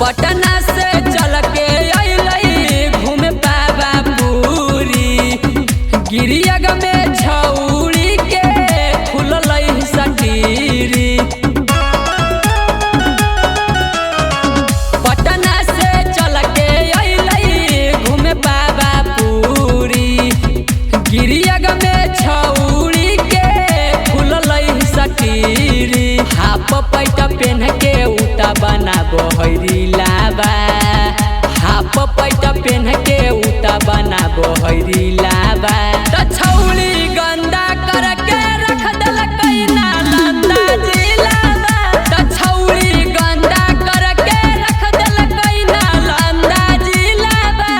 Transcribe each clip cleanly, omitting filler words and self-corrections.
पटना से चल के अइलई घूमे बाबा पूरी गिरियग में छौड़ी के खुललई सटीरी। पटना से चल के अइलई घूमे बाबा पूरी गिरियग में छौड़ी के खुललई सटीरी। हाफ पैट पेन के उता बनाबो हैरी लाबा हाफ पैट पेन के उता बनाबो हैरी लाबा। त छौली गंदा करके रख देलकै नालंदा जिलाबा त छौली गंदा करके रख देलकै नालंदा जिलाबा।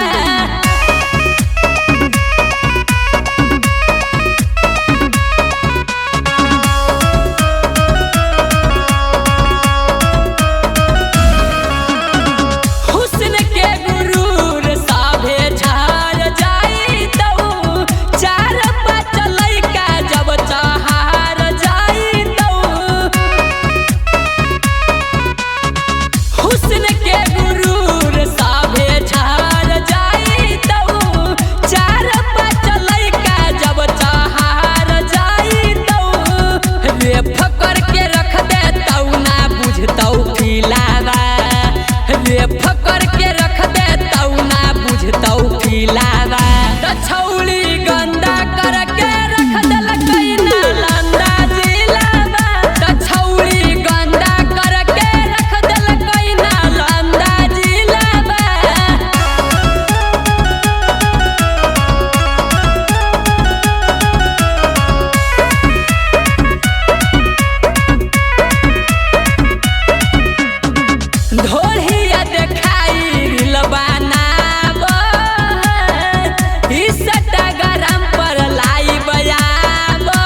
फकर के रख दे तौ ना बुझतौ खिलावा त छौली गंदा करके रख देलकै नालंदा जिलाबा त छौली गंदा करके रख देलकै नालंदा जिलाबा। ढोलिया देखाई रिलबानाबो इंस्टाग्राम पर लाइव आबो।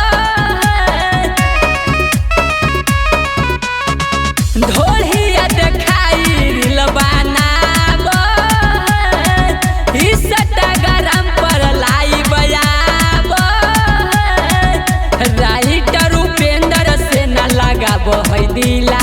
ढोलिया देखाई रिलबानाबो इंस्टाग्राम पर लाइव आबो। राइटर उपेंद्र से न लगाबो है दिला